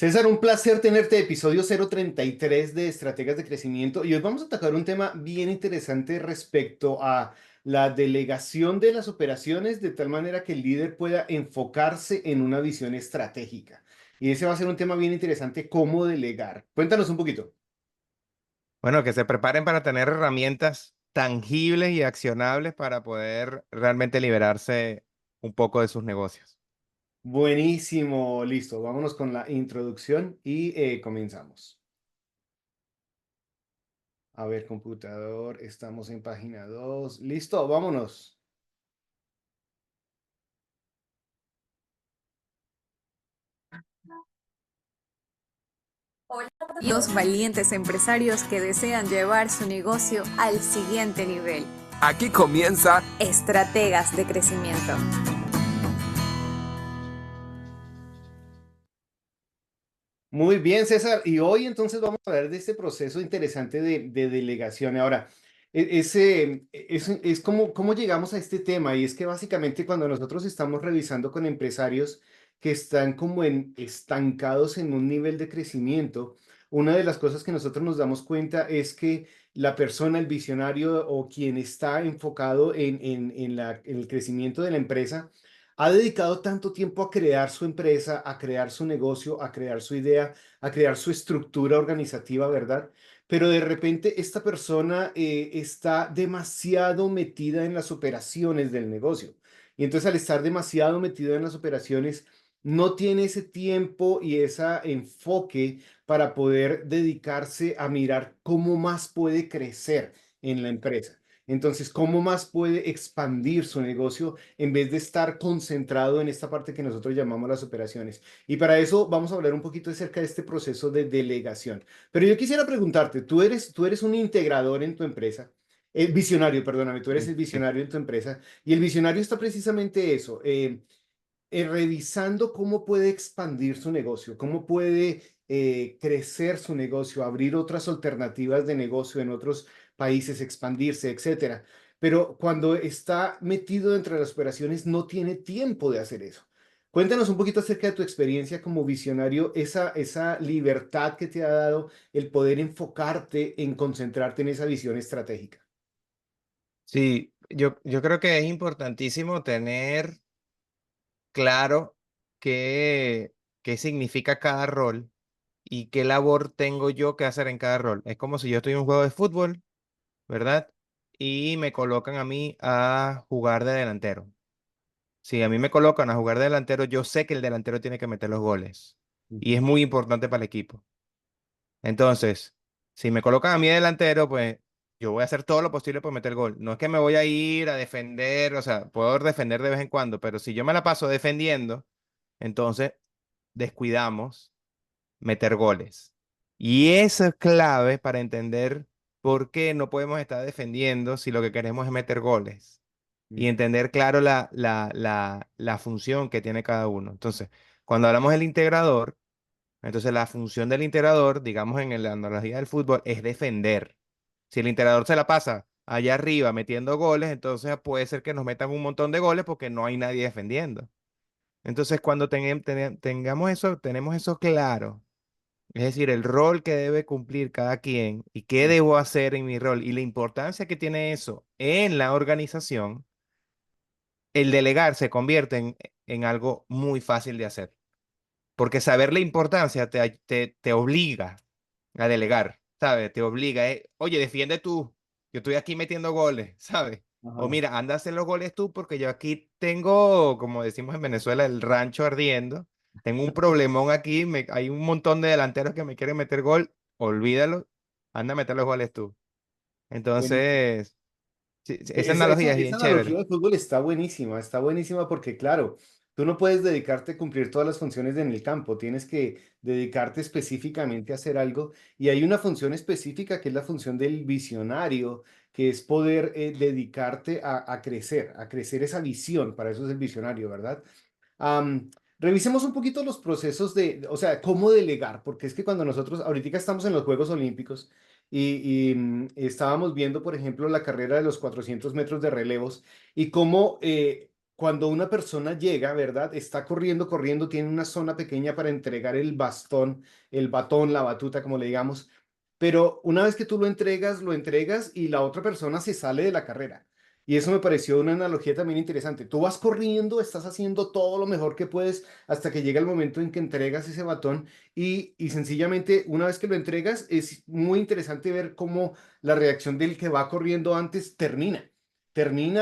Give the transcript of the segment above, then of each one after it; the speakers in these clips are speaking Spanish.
César, un placer tenerte, episodio 033 de Estrategias de Crecimiento. Y hoy vamos a tocar un tema bien interesante respecto a la delegación de las operaciones, de tal manera que el líder pueda enfocarse en una visión estratégica. Y ese va a ser un tema bien interesante, cómo delegar. Cuéntanos un poquito. Bueno, que se preparen para tener herramientas tangibles y accionables para poder realmente liberarse un poco de sus negocios. Buenísimo, listo. Vámonos con la introducción y comenzamos. A ver, computador, estamos en página 2. Listo, vámonos. Los valientes empresarios que desean llevar su negocio al siguiente nivel. Aquí comienza Estrategas de crecimiento. Muy bien, César. Y hoy entonces vamos a hablar de este proceso interesante de delegación. Ahora, es como cómo llegamos a este tema. Y es que básicamente cuando nosotros estamos revisando con empresarios que están como estancados en un nivel de crecimiento, una de las cosas que nosotros nos damos cuenta es que la persona, el visionario o quien está enfocado en el crecimiento de la empresa, ha dedicado tanto tiempo a crear su empresa, a crear su negocio, a crear su idea, a crear su estructura organizativa, ¿verdad? Pero de repente esta persona está demasiado metida en las operaciones del negocio. Y entonces al estar demasiado metido en las operaciones, no tiene ese tiempo y ese enfoque para poder dedicarse a mirar cómo más puede crecer en la empresa. Entonces, ¿cómo más puede expandir su negocio en vez de estar concentrado en esta parte que nosotros llamamos las operaciones? Y para eso vamos a hablar un poquito acerca de este proceso de delegación. Pero yo quisiera preguntarte, tú eres un integrador en tu empresa, el visionario, perdóname, tú eres Sí, el sí. visionario en tu empresa y el visionario está precisamente eso, revisando cómo puede expandir su negocio, cómo puede crecer su negocio, abrir otras alternativas de negocio en otros países, expandirse, etcétera. Pero cuando está metido dentro de las operaciones, no tiene tiempo de hacer eso. Cuéntanos un poquito acerca de tu experiencia como visionario, esa libertad que te ha dado el poder enfocarte en concentrarte en esa visión estratégica. Sí, yo creo que es importantísimo tener claro qué, qué significa cada rol y qué labor tengo yo que hacer en cada rol. Es como si yo estoy en un juego de fútbol, ¿verdad? Y me colocan a mí a jugar de delantero. Si a mí me colocan a jugar de delantero, yo sé que el delantero tiene que meter los goles. Y es Ujú. muy importante para el equipo. Entonces, si me colocan a mí de delantero, pues yo voy a hacer todo lo posible por meter gol. No es que me voy a ir a defender, o sea, puedo defender de vez en cuando, pero si yo me la paso defendiendo, entonces descuidamos meter goles. Y eso es clave para entender por qué no podemos estar defendiendo si lo que queremos es meter goles y entender claro la función que tiene cada uno. Entonces, cuando hablamos del integrador, entonces la función del integrador, digamos en la analogía del fútbol, es defender. Si el integrador se la pasa allá arriba metiendo goles, entonces puede ser que nos metan un montón de goles porque no hay nadie defendiendo. Entonces, cuando tengamos eso, tenemos eso claro, es decir, el rol que debe cumplir cada quien y qué debo hacer en mi rol y la importancia que tiene eso en la organización, el delegar se convierte en algo muy fácil de hacer. Porque saber la importancia te obliga a delegar, ¿sabes? Te obliga, oye, defiende tú, yo estoy aquí metiendo goles, ¿sabes? O Ajá. mira, anda a hacer los goles tú porque yo aquí tengo, como decimos en Venezuela, el rancho ardiendo. Tengo un problemón aquí, hay un montón de delanteros que me quieren meter gol, olvídalo, anda a meter los goles tú. Buenísimo. Entonces, sí, sí, esa Esa, esa, analogía es bien esa analogía chévere. de fútbol está buenísima porque claro, tú no puedes dedicarte a cumplir todas las funciones en el campo, tienes que dedicarte específicamente a hacer algo y hay una función específica que es la función del visionario, que es poder dedicarte a crecer esa visión, para eso es el visionario, ¿verdad? Revisemos un poquito los procesos o sea, cómo delegar, porque es que cuando nosotros, ahorita estamos en los Juegos Olímpicos y estábamos viendo, por ejemplo, la carrera de los 400 metros de relevos y cómo cuando una persona llega, ¿verdad? Está corriendo, corriendo, tiene una zona pequeña para entregar el bastón, el batón, la batuta, como le digamos, pero una vez que tú lo entregas y la otra persona se sale de la carrera. Y eso me pareció una analogía también interesante. Tú vas corriendo, estás haciendo todo lo mejor que puedes hasta que llega el momento en que entregas ese batón y sencillamente una vez que lo entregas es muy interesante ver cómo la reacción del que va corriendo antes termina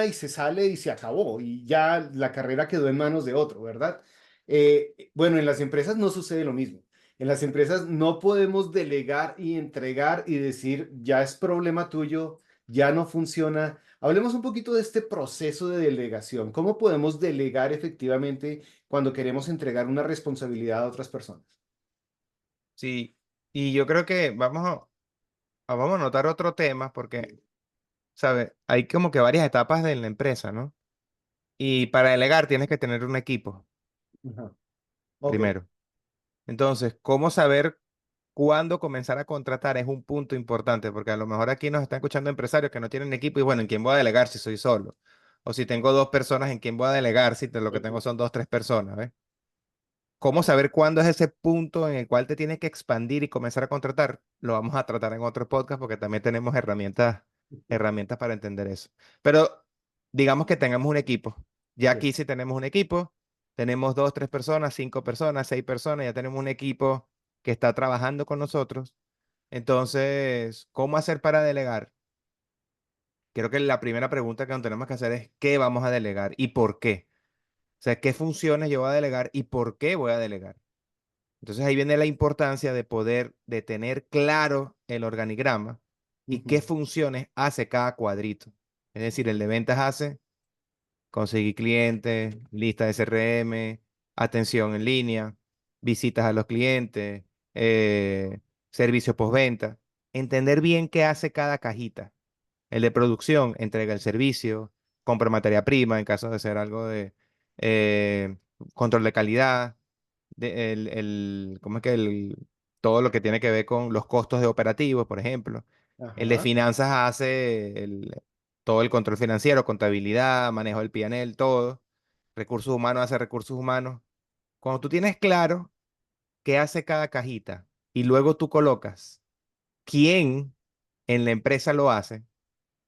y se sale y se acabó y ya la carrera quedó en manos de otro, ¿verdad? Bueno, en las empresas no sucede lo mismo. En las empresas no podemos delegar y entregar y decir, ya es problema tuyo, ya no funciona. Hablemos un poquito de este proceso de delegación. ¿Cómo podemos delegar efectivamente cuando queremos entregar una responsabilidad a otras personas? Sí, y yo creo que vamos a notar otro tema porque, ¿sabes? Hay como que varias etapas de la empresa, ¿no? Y para delegar tienes que tener un equipo Ajá. Ok, primero. Entonces, ¿cómo saber cuándo comenzar a contratar? Es un punto importante, porque a lo mejor aquí nos están escuchando empresarios que no tienen equipo y bueno, ¿en quién voy a delegar si soy solo? O si tengo dos personas, ¿en quién voy a delegar si lo que tengo son dos, tres personas, ¿ves? ¿Cómo saber cuándo es ese punto en el cual te tienes que expandir y comenzar a contratar? Lo vamos a tratar en otro podcast porque también tenemos herramientas para entender eso. Pero digamos que tengamos un equipo. Ya ok. aquí sí tenemos un equipo, tenemos dos, tres personas, cinco personas, seis personas, ya tenemos un equipo que está trabajando con nosotros. Entonces, ¿cómo hacer para delegar? Creo que la primera pregunta que nos tenemos que hacer es ¿qué vamos a delegar y por qué? O sea, ¿qué funciones yo voy a delegar y por qué voy a delegar? Entonces ahí viene la importancia de tener claro el organigrama y qué Ujú. funciones hace cada cuadrito. Es decir, el de ventas hace conseguir clientes, lista de CRM, atención en línea, visitas a los clientes, servicio postventa. Entender bien qué hace cada cajita. El de producción entrega el servicio, compra materia prima en caso de ser algo de eh, control de calidad ¿cómo es que todo lo que tiene que ver con los costos de operativos, por ejemplo? El de Ajá. finanzas hace todo el control financiero, contabilidad, manejo del P&L, todo. Recursos humanos hace recursos humanos. Cuando tú tienes claro qué hace cada cajita y luego tú colocas quién en la empresa lo hace,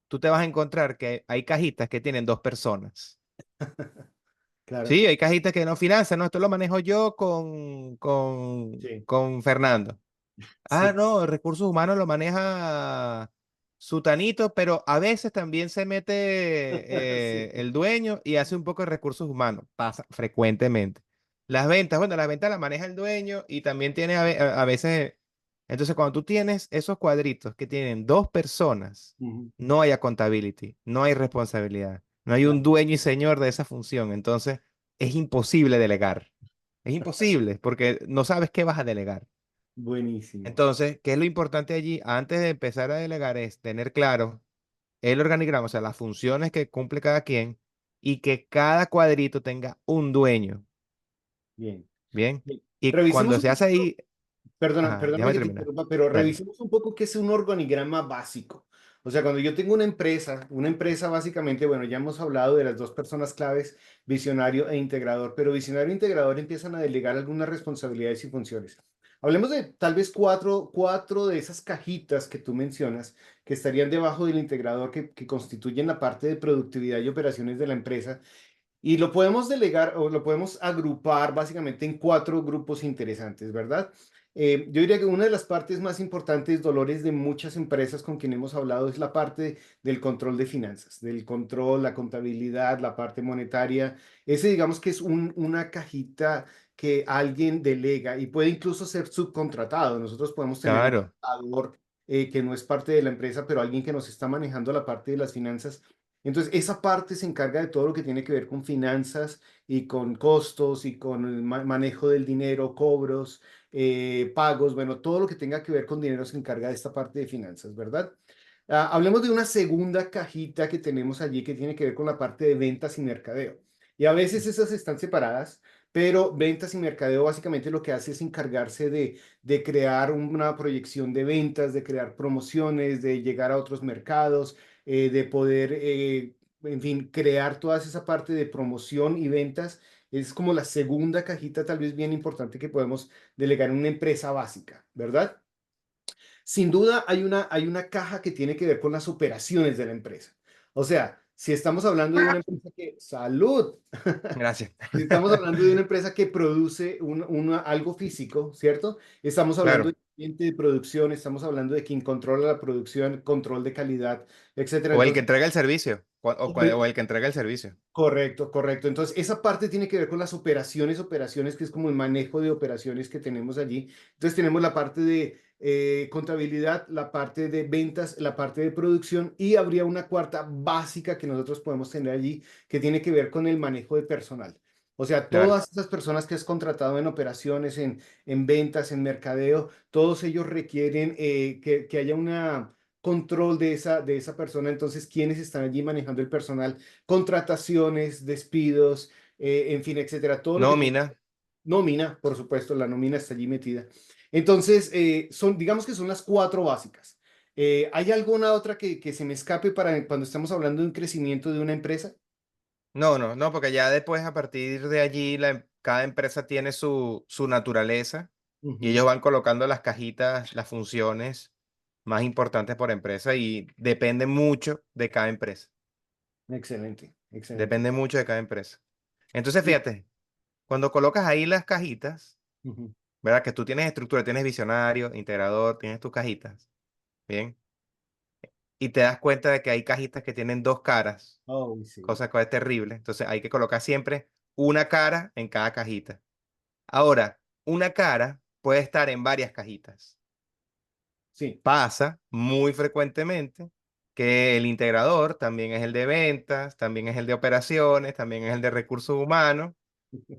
tú te vas a encontrar que hay cajitas que tienen dos personas. Claro. Sí, hay cajitas que no financian, no, esto lo manejo yo Sí, con Fernando. Ah, sí. no, recursos humanos lo maneja Sutanito, pero a veces también se mete Sí. el dueño y hace un poco de recursos humanos. Pasa frecuentemente. Las ventas, bueno, las ventas las maneja el dueño y también tiene a veces. Entonces, cuando tú tienes esos cuadritos que tienen dos personas, Ujú. no hay accountability, no hay responsabilidad, no hay un Claro. dueño y señor de esa función. Entonces, es imposible delegar. Es imposible porque no sabes qué vas a delegar. Buenísimo. Entonces, ¿qué es lo importante allí? Antes de empezar a delegar es tener claro el organigrama, o sea, las funciones que cumple cada quien y que cada cuadrito tenga un dueño, Bien. ¿bien? Bien. Y Revisemos cuando un se hace poquito. ahí, ajá, Perdóname déjame que te terminar. interrumpa, pero Dale. revisemos un poco qué es un organigrama básico. O sea, cuando yo tengo una empresa básicamente, bueno, ya hemos hablado de las dos personas claves, visionario e integrador, pero visionario e integrador empiezan a delegar algunas responsabilidades y funciones. Hablemos de tal vez cuatro de esas cajitas que tú mencionas, que estarían debajo del integrador, que constituyen la parte de productividad y operaciones de la empresa. Y lo podemos delegar o lo podemos agrupar básicamente en cuatro grupos interesantes, ¿verdad? Yo diría que una de las partes más importantes, Dolores, de muchas empresas con quien hemos hablado es la parte del control de finanzas, del control, la contabilidad, la parte monetaria. Ese digamos que es una cajita que alguien delega y puede incluso ser subcontratado. Nosotros podemos tener un Claro, contador que no es parte de la empresa, pero alguien que nos está manejando la parte de las finanzas. Entonces, esa parte se encarga de todo lo que tiene que ver con finanzas y con costos y con el manejo del dinero, cobros, pagos, bueno, todo lo que tenga que ver con dinero se encarga de esta parte de finanzas, ¿verdad? Hablemos de una segunda cajita que tenemos allí que tiene que ver con la parte de ventas y mercadeo. Y a veces esas están separadas, pero ventas y mercadeo básicamente lo que hace es encargarse de crear una proyección de ventas, de crear promociones, de llegar a otros mercados, de poder en fin, crear toda esa parte de promoción y ventas. Es como la segunda cajita tal vez bien importante que podemos delegar en una empresa básica, ¿verdad? Sin duda hay una caja que tiene que ver con las operaciones de la empresa. O sea, si estamos hablando de una empresa que, salud, Gracias. si estamos hablando de una empresa que produce algo físico, ¿cierto? Estamos hablando Claro. de cliente de producción, estamos hablando de quien controla la producción, control de calidad, etcétera. O el que Entonces, entrega el servicio. O el que entrega el servicio. correcto, correcto. Entonces, esa parte tiene que ver con las operaciones, que es como el manejo de operaciones que tenemos allí. Entonces, tenemos la parte de contabilidad, la parte de ventas, la parte de producción y habría una cuarta básica que nosotros podemos tener allí que tiene que ver con el manejo de personal. O sea, Claro. todas esas personas que has contratado en operaciones, en ventas, en mercadeo, todos ellos requieren que haya una control de esa persona. Entonces, ¿quiénes están allí manejando el personal? Contrataciones, despidos, en fin, etcétera. Todo lo que tiene Nómina. nómina, por supuesto, la nómina está allí metida. Entonces, digamos que son las cuatro básicas. ¿Hay alguna otra que se me escape para cuando estamos hablando de un crecimiento de una empresa? No, no, no, porque ya después a partir de allí cada empresa tiene su naturaleza y Ujú. ellos van colocando las cajitas, las funciones más importantes por empresa y depende mucho de cada empresa. Excelente, excelente. Depende mucho de cada empresa. Entonces, Y- fíjate, cuando colocas ahí las cajitas, ujú. ¿verdad? Que tú tienes estructura, tienes visionario, integrador, tienes tus cajitas, ¿bien? Y te das cuenta de que hay cajitas que tienen dos caras, Oh, sí, cosa que es terrible. Entonces hay que colocar siempre una cara en cada cajita. Ahora, una cara puede estar en varias cajitas. sí. Pasa muy frecuentemente que el integrador también es el de ventas, también es el de operaciones, también es el de recursos humanos,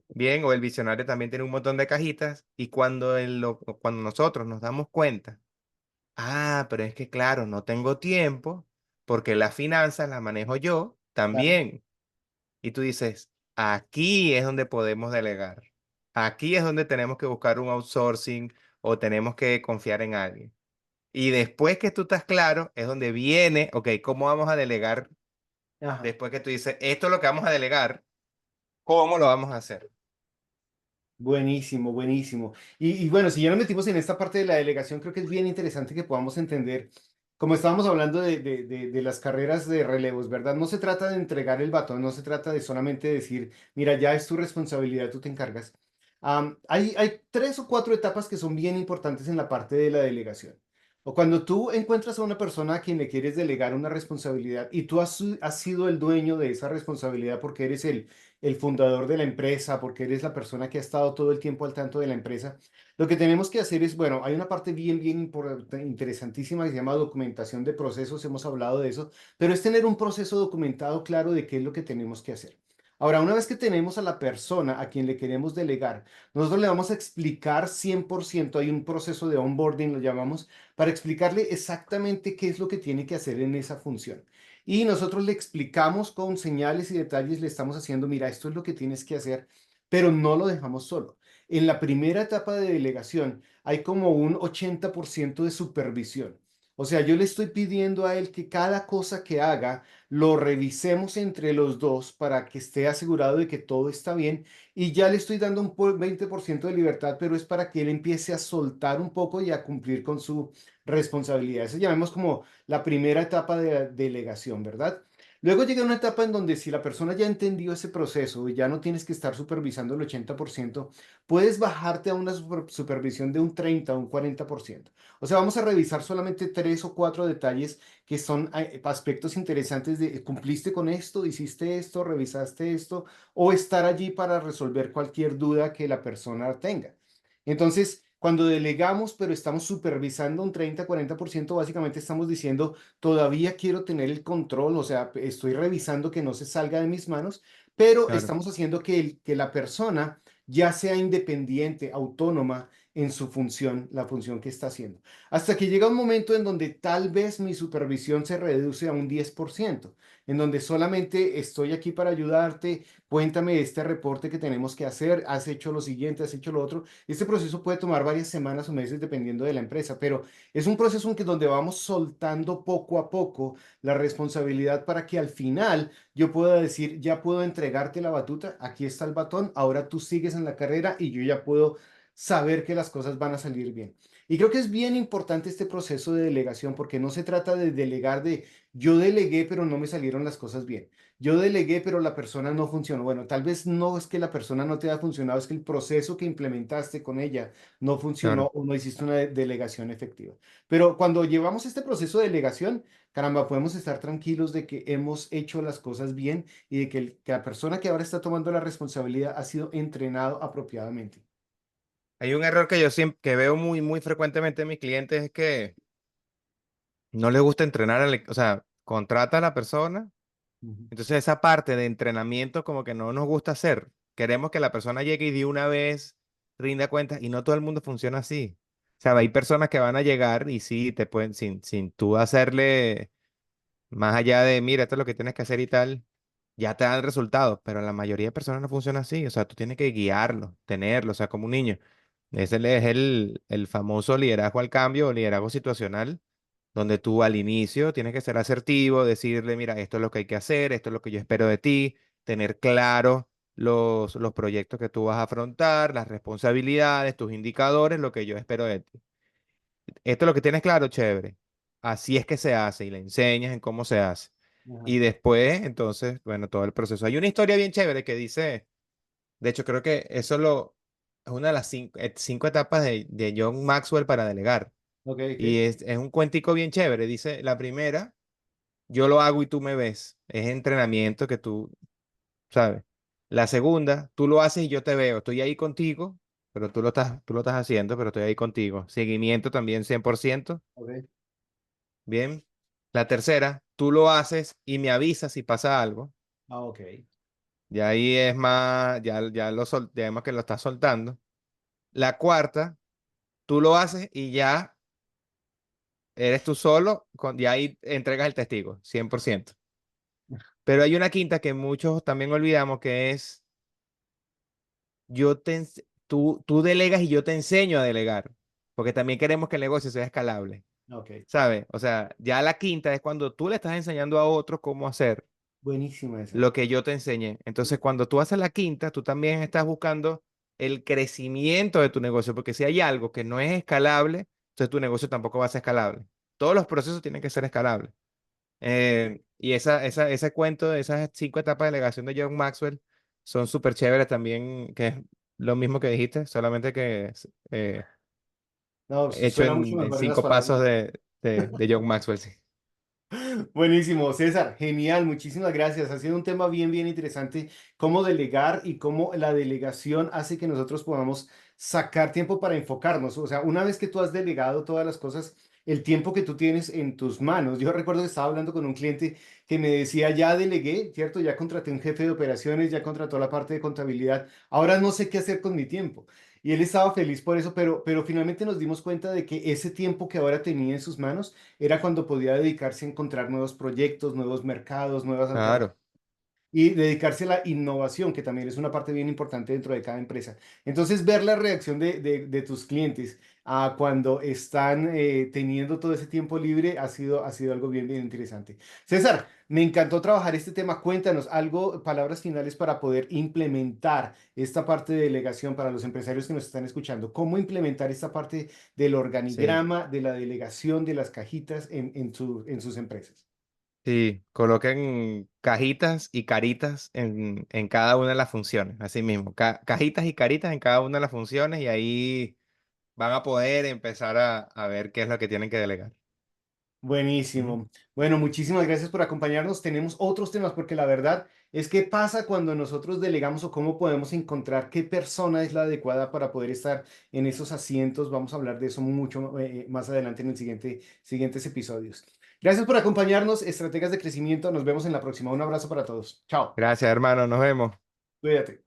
bien, o el visionario también tiene un montón de cajitas y cuando nosotros nos damos cuenta, pero es que claro, no tengo tiempo porque las finanzas las manejo yo Claro. también. Y tú dices, aquí es donde podemos delegar. Aquí es donde tenemos que buscar un outsourcing o tenemos que confiar en alguien. Y después que tú estás claro, es donde viene, ok, ¿cómo vamos a delegar? Ajá. Después que tú dices, esto es lo que vamos a delegar, ¿cómo lo vamos a hacer? Buenísimo, buenísimo. Y bueno, si ya nos metimos en esta parte de la delegación, creo que es bien interesante que podamos entender, como estábamos hablando de las carreras de relevos, ¿verdad? No se trata de entregar el batón, no se trata de solamente decir, mira, ya es tu responsabilidad, tú te encargas. Hay tres o cuatro etapas que son bien importantes en la parte de la delegación. O cuando tú encuentras a una persona a quien le quieres delegar una responsabilidad y tú has sido el dueño de esa responsabilidad porque eres el fundador de la empresa, porque eres la persona que ha estado todo el tiempo al tanto de la empresa. Lo que tenemos que hacer es, bueno, hay una parte interesantísima que se llama documentación de procesos, hemos hablado de eso, pero es tener un proceso documentado claro de qué es lo que tenemos que hacer. Ahora, una vez que tenemos a la persona a quien le queremos delegar, nosotros le vamos a explicar 100%, hay un proceso de onboarding, lo llamamos, para explicarle exactamente qué es lo que tiene que hacer en esa función. Y nosotros le explicamos con señales y detalles, le estamos haciendo, mira, esto es lo que tienes que hacer, pero no lo dejamos solo. En la primera etapa de delegación hay como un 80% de supervisión. O sea, yo le estoy pidiendo a él que cada cosa que haga lo revisemos entre los dos para que esté asegurado de que todo está bien y ya le estoy dando un 20% de libertad, pero es para que él empiece a soltar un poco y a cumplir con su responsabilidad. Eso llamemos como la primera etapa de la delegación, ¿verdad? Luego llega una etapa en donde si la persona ya entendió ese proceso y ya no tienes que estar supervisando el 80%, puedes bajarte a una supervisión de un 30 o un 40%. O sea, vamos a revisar solamente tres o cuatro detalles que son aspectos interesantes de cumpliste con esto, hiciste esto, revisaste esto, o estar allí para resolver cualquier duda que la persona tenga. Entonces, cuando delegamos, pero estamos supervisando un 30-40%, básicamente estamos diciendo, todavía quiero tener el control, o sea, estoy revisando que no se salga de mis manos, pero Claro. estamos haciendo que la persona ya sea independiente, autónoma en su función, la función que está haciendo. Hasta que llega un momento en donde tal vez mi supervisión se reduce a un 10%, en donde solamente estoy aquí para ayudarte, cuéntame este reporte que tenemos que hacer, has hecho lo siguiente, has hecho lo otro. Este proceso puede tomar varias semanas o meses dependiendo de la empresa, pero es un proceso en que donde vamos soltando poco a poco la responsabilidad para que al final yo pueda decir, ya puedo entregarte la batuta, aquí está el batón, ahora tú sigues en la carrera y yo ya puedo saber que las cosas van a salir bien. Y creo que es bien importante este proceso de delegación porque no se trata de delegar de yo delegué pero no me salieron las cosas bien. Yo delegué pero la persona no funcionó. Bueno, tal vez no es que la persona no te haya funcionado, es que el proceso que implementaste con ella no funcionó Claro. o no hiciste una delegación efectiva. Pero cuando llevamos este proceso de delegación, caramba, podemos estar tranquilos de que hemos hecho las cosas bien y de que, que la persona que ahora está tomando la responsabilidad ha sido entrenado apropiadamente. Hay un error que yo siempre, que veo muy frecuentemente en mis clientes es que no les gusta entrenar, o sea, contrata a la persona. Ujú. Entonces esa parte de entrenamiento como que no nos gusta hacer. Queremos que la persona llegue y de una vez rinda cuentas y no todo el mundo funciona así. O sea, hay personas que van a llegar y sí, te pueden, sin tú hacerle más allá de, mira, esto es lo que tienes que hacer y tal, ya te dan resultados, pero la mayoría de personas no funciona así. O sea, tú tienes que guiarlo, tenerlo, o sea, como un niño. Ese es el famoso liderazgo al cambio o liderazgo situacional donde tú al inicio tienes que ser asertivo, decirle, mira, esto es lo que hay que hacer, esto es lo que yo espero de ti, tener claro los proyectos que tú vas a afrontar, las responsabilidades, tus indicadores, lo que yo espero de ti. Esto es lo que tienes claro, chévere. Así es que se hace y le enseñas en cómo se hace. Ajá. Y después, entonces, bueno, todo el proceso. Hay una historia bien chévere que dice, de hecho, creo que es una de las cinco etapas de John Maxwell para delegar. Ok, Y ok. es un cuentico bien chévere. Dice, la primera yo lo hago y tú me ves. Es entrenamiento que tú, ¿sabes? La segunda, tú lo haces y yo te veo. Estoy ahí contigo, pero tú lo estás haciendo, pero estoy ahí contigo. Seguimiento también 100%. Ok. Bien. La tercera, tú lo haces y me avisas si pasa algo. Ah, ok. Ya ahí es más, ya vemos que lo estás soltando. La cuarta, tú lo haces y ya eres tú solo, y ahí entregas el testigo, 100%. Pero hay una quinta que muchos también olvidamos que es tú delegas y yo te enseño a delegar, porque también queremos que el negocio sea escalable, Ok. ¿sabes? O sea, ya la quinta es cuando tú le estás enseñando a otros cómo hacer Buenísima esa. lo que yo te enseñé. Entonces, cuando tú haces la quinta, tú también estás buscando el crecimiento de tu negocio, porque si hay algo que no es escalable, entonces tu negocio tampoco va a ser escalable. Todos los procesos tienen que ser escalables. Y ese cuento de esas cinco etapas de delegación de John Maxwell son súper chéveres también, que es lo mismo que dijiste, solamente que No, hecho suena mucho en mejor en las cinco pasos palabras. de John Maxwell, sí. Buenísimo, César, genial, muchísimas gracias. Ha sido un tema bien interesante, cómo delegar y cómo la delegación hace que nosotros podamos sacar tiempo para enfocarnos. O sea, una vez que tú has delegado todas las cosas, el tiempo que tú tienes en tus manos. Yo recuerdo que estaba hablando con un cliente que me decía, ya delegué, ¿cierto? Ya contraté un jefe de operaciones, ya contrató la parte de contabilidad, ahora no sé qué hacer con mi tiempo. Y él estaba feliz por eso, pero finalmente nos dimos cuenta de que ese tiempo que ahora tenía en sus manos, era cuando podía dedicarse a encontrar nuevos proyectos, nuevos mercados, nuevas alternativas Claro, y dedicarse a la innovación, que también es una parte bien importante dentro de cada empresa. Entonces, ver la reacción de tus clientes a cuando están teniendo todo ese tiempo libre ha sido algo bien interesante. César, me encantó trabajar este tema. Cuéntanos algo, palabras finales para poder implementar esta parte de delegación para los empresarios que nos están escuchando. ¿Cómo implementar esta parte del sí. organigrama, de la delegación, de las cajitas en sus empresas? Sí, coloquen cajitas y caritas en cada una de las funciones, así mismo, cajitas y caritas en cada una de las funciones y ahí van a poder empezar a ver qué es lo que tienen que delegar. Ujú. Buenísimo. Bueno, muchísimas gracias por acompañarnos. Tenemos otros temas porque la verdad es que pasa cuando nosotros delegamos o cómo podemos encontrar qué persona es la adecuada para poder estar en esos asientos. Vamos a hablar de eso mucho más adelante en el siguientes episodios. Gracias por acompañarnos, estrategas de crecimiento. Nos vemos en la próxima. Un abrazo para todos. Chao. Gracias, hermano, nos vemos. Cuídate.